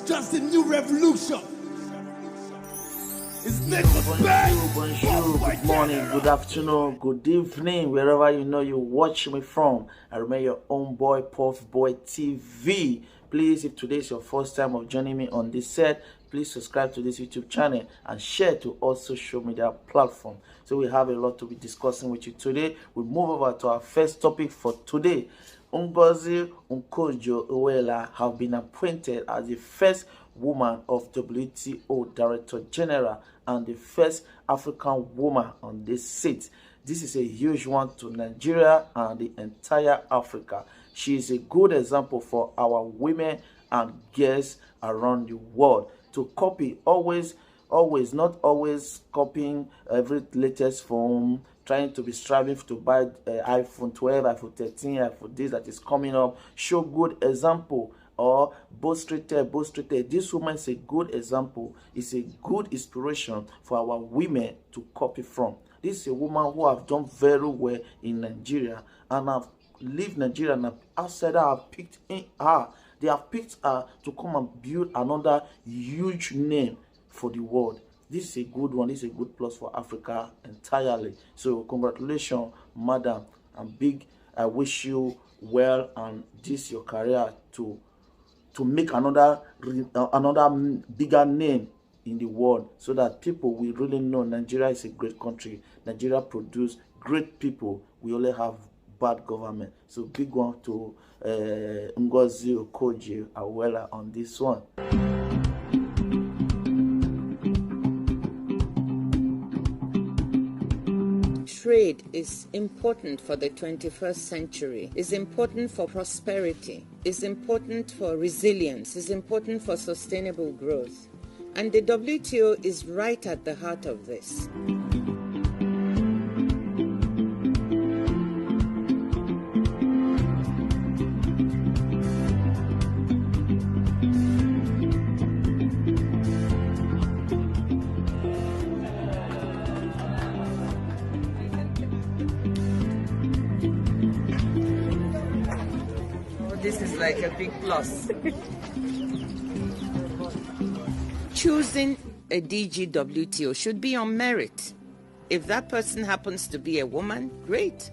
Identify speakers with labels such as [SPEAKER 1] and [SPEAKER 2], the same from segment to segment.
[SPEAKER 1] just a new revolution.
[SPEAKER 2] Bonjour, good morning, good afternoon, good evening, wherever you know you watch me from. I remain your own boy, Puff Boy TV. Please, if today is your first time of joining me on this set, please subscribe to this YouTube channel and share to all social media platforms. So we have a lot to be discussing with you today. We move over to our first topic for today. Ngozi okonjo iweala have been appointed as the first woman of W.T.O Director General and the first African woman on this seat. This is a huge one to Nigeria and the entire Africa. She is a good example for our women and girls around the world to copy. Always, not always copying every latest phone, trying to be striving to buy iPhone 12, iPhone 13, iPhone this that is coming up. Show good example or boast-rated. This woman is a good example. It's a good inspiration for our women to copy from. This is a woman who have done very well in Nigeria and have lived Nigeria, and outside have picked in her. They have picked her to come and build another huge name for the world. This is a good one. This is a good plus for Africa entirely. So congratulations, madam, and big. I wish you well, and this your career to make another bigger name in the world, so that people will really know Nigeria is a great country. Nigeria produce great people. We only have bad government. So big one to Ngozi okonjo iweala on this one.
[SPEAKER 3] Trade is important for the 21st century, is important for prosperity, is important for resilience, is important for sustainable growth. And the WTO is right at the heart of this. This is like a big plus. Choosing a DG WTO should be on merit. If that person happens to be a woman, great.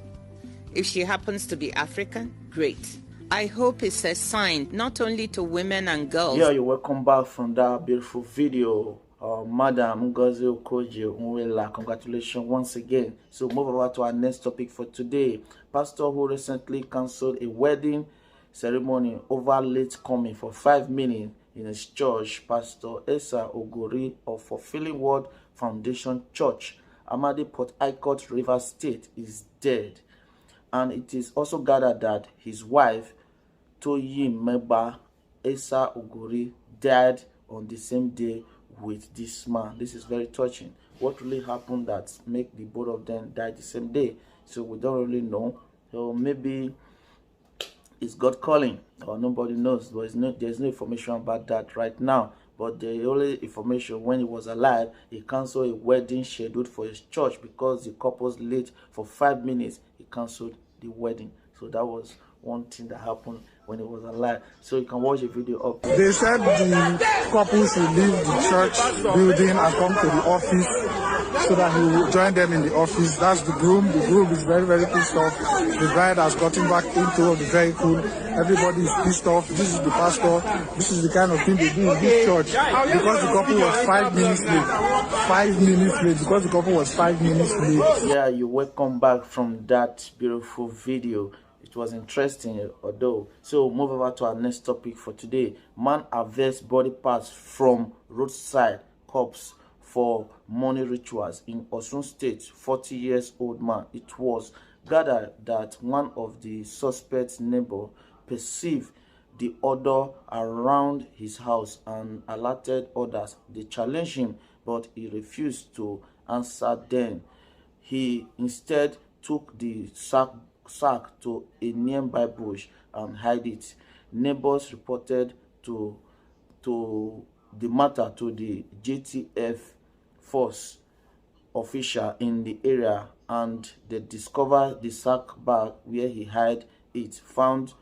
[SPEAKER 3] If she happens to be African, great. I hope it's a sign not only to women and girls.
[SPEAKER 2] Yeah, you're welcome back from that beautiful video. Madam Ngozi okonjo iweala, congratulations once again. So move over to our next topic for today. Pastor who recently cancelled a wedding ceremony over late coming for 5 minutes in his church, Pastor Esa Ogori of Fulfilling Word Foundation Church, Amadi Port Harcourt, Rivers State, is dead. And it is also gathered that his wife, Toyimeba Esa Ogori, died on the same day with this man. This is very touching. What really happened that make the both of them die the same day? So we don't really know. So maybe it's God calling, or nobody knows. There's no information about that right now. But the only information, when he was alive, he canceled a wedding scheduled for his church because the couple's late for 5 minutes. He canceled the wedding. So that was one thing that happened when he was alive. So you can watch the video up.
[SPEAKER 4] They said the couple should leave the church building and come to the office so that he will join them in the office. That's the groom. The groom is very, very pissed off. The bride has gotten back into the vehicle. Everybody is pissed off. This is the pastor. This is the kind of thing they do in this church. Because the couple was 5 minutes late. 5 minutes late. Because the couple was 5 minutes late.
[SPEAKER 2] Yeah, you're welcome back from that beautiful video. It was interesting, although. So move over to our next topic for today. Man harvests body parts from roadside corpse for money rituals in Osun State. 40-year-old man. It was gathered that one of the suspect's neighbor perceived the odor around his house and alerted others. They challenged him, but he refused to answer them. He instead took the sack to a nearby bush and hid it. Neighbors reported to the matter to the JTF force official in the area, and they discovered the sack bag where he hid it, found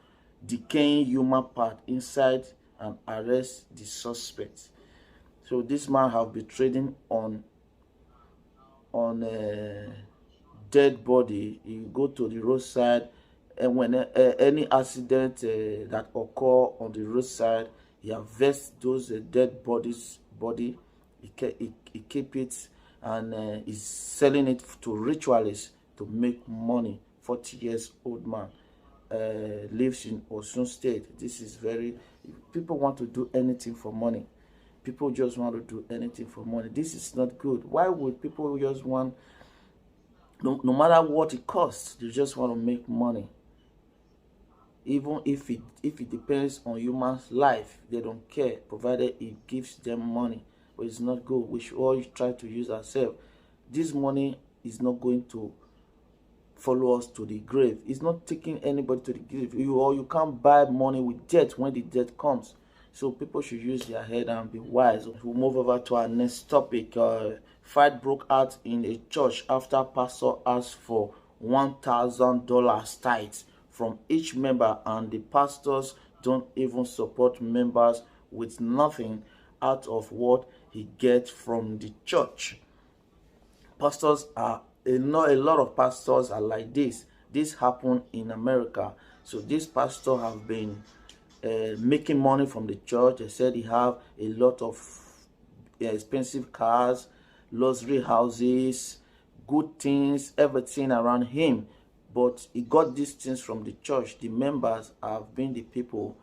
[SPEAKER 2] decaying human part inside and arrest the suspect. So this man have been trading on a dead body. You go to the roadside, and when any accident that occur on the roadside, he harvests those dead body. He keep it, and he's selling it to ritualists to make money. 40 years old man, lives in Osun State. This is very, people want to do anything for money. People just want to do anything for money. This is not good. Why would people just want, no matter what it costs, they just want to make money? Even if it depends on human's life, they don't care, provided it gives them money. But it's not good. We should all try to use ourselves. This money is not going to follow us to the grave. It's not taking anybody to the grave. You can't buy money with death when the death comes. So people should use their head and be wise. We'll move over to our next topic. Fight broke out in a church after pastor asked for $1,000 tithes from each member, and the pastors don't even support members with nothing out of what he gets from the church. Pastors are, a lot of pastors are like this. This happened in America. So this pastor have been making money from the church. They said he have a lot of expensive cars, luxury houses, good things, everything around him. But he got these things from the church. The members have been the people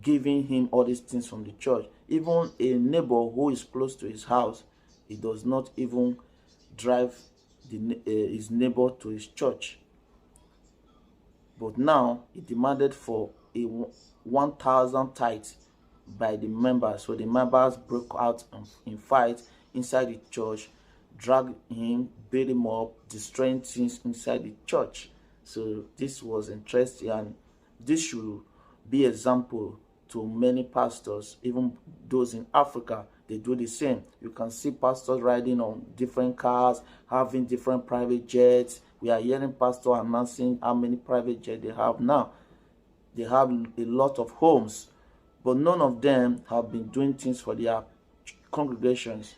[SPEAKER 2] giving him all these things from the church. Even a neighbor who is close to his house, he does not even drive his neighbor to his church. But now he demanded for a 1,000 tithes by the members. So the members broke out in fight inside the church, dragged him, beat him up, destroying things inside the church. So this was interesting, and this should be example to many pastors, even those in Africa. They do the same. You can see pastors riding on different cars, having different private jets. We are hearing pastors announcing how many private jets they have now. They have a lot of homes, but none of them have been doing things for their congregations.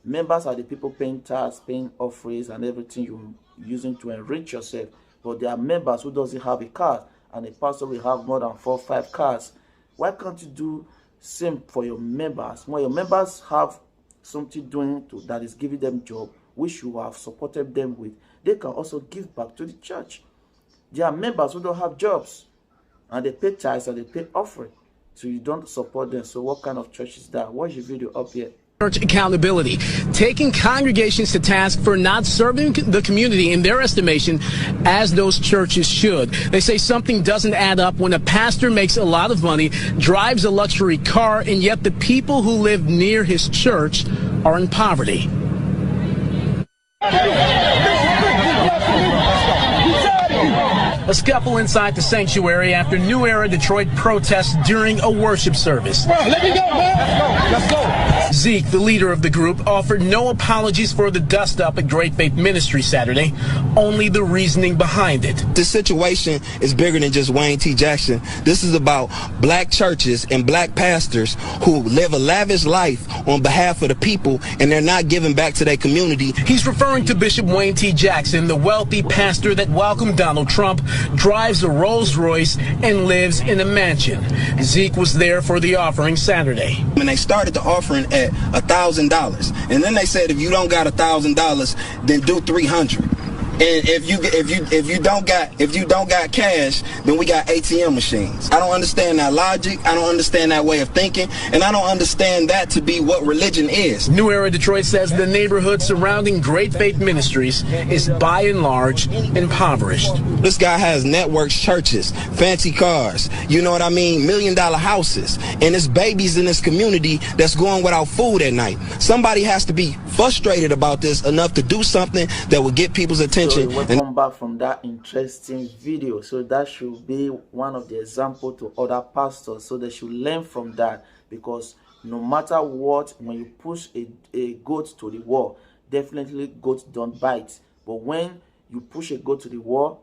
[SPEAKER 2] Members are the people paying tax, paying offerings, and everything you're using to enrich yourself. But there are members who doesn't have a car, and a pastor will have more than 4 or 5 cars. Why can't you do same for your members? When your members have something doing that is giving them job, which you have supported them with, they can also give back to the church. There are members who don't have jobs, and they pay tithes and they pay offering, so you don't support them. So what kind of church is that? Watch the video up here.
[SPEAKER 1] Church accountability, taking congregations to task for not serving the community in their estimation as those churches should. They say something doesn't add up when a pastor makes a lot of money, drives a luxury car, and yet the people who live near his church are in poverty. A scuffle inside the sanctuary after New Era Detroit protests during a worship service. Bro, let me go, man. Let's go. Zeke, the leader of the group, offered no apologies for the dust-up at Great Faith Ministry Saturday, only the reasoning behind it.
[SPEAKER 5] This situation is bigger than just Wayne T. Jackson. This is about black churches and black pastors who live a lavish life on behalf of the people, and they're not giving back to their community.
[SPEAKER 1] He's referring to Bishop Wayne T. Jackson, the wealthy pastor that welcomed Donald Trump, drives a Rolls Royce, and lives in a mansion. Zeke was there for the offering Saturday.
[SPEAKER 5] When they started the offering at $1,000, and then they said if you don't got $1,000, then do $300. And if you don't got cash, then we got ATM machines. I don't understand that logic. I don't understand that way of thinking, and I don't understand that to be what religion is.
[SPEAKER 1] New Era Detroit says the neighborhood surrounding Great Faith Ministries is by and large impoverished.
[SPEAKER 5] This guy has networks, churches, fancy cars, you know what I mean, $1 million houses, and there's babies in this community that's going without food at night. Somebody has to be frustrated about this enough to do something that will get people's attention.
[SPEAKER 2] So welcome back from that interesting video. So that should be one of the examples to other pastors, so they should learn from that, because no matter what, when you push a goat to the wall, definitely goats don't bite. But when you push a goat to the wall,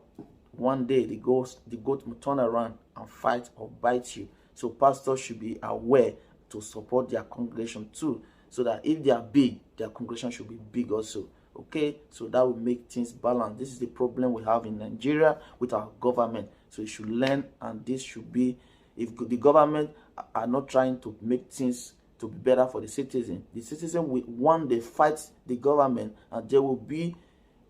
[SPEAKER 2] one day the goat will turn around and fight or bite you. So pastors should be aware to support their congregation too, so that if they are big, their congregation should be big also. Okay, so that will make things balanced. This is the problem we have in Nigeria with our government. So you should learn, and this should be, if the government are not trying to make things to be better for the citizen will one day fight the government, and there will be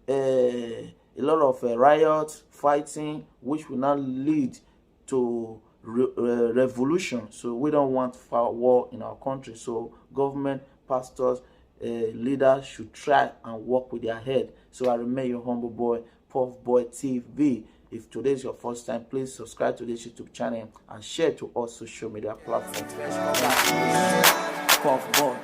[SPEAKER 2] a lot of riots, fighting, which will now lead to revolution. So we don't want war in our country. So government, pastors, leaders should try and work with their head. So I remain your humble boy, Puff Boy TV. If today is your first time, please subscribe to this YouTube channel and share to all social media platforms. Puff Boy.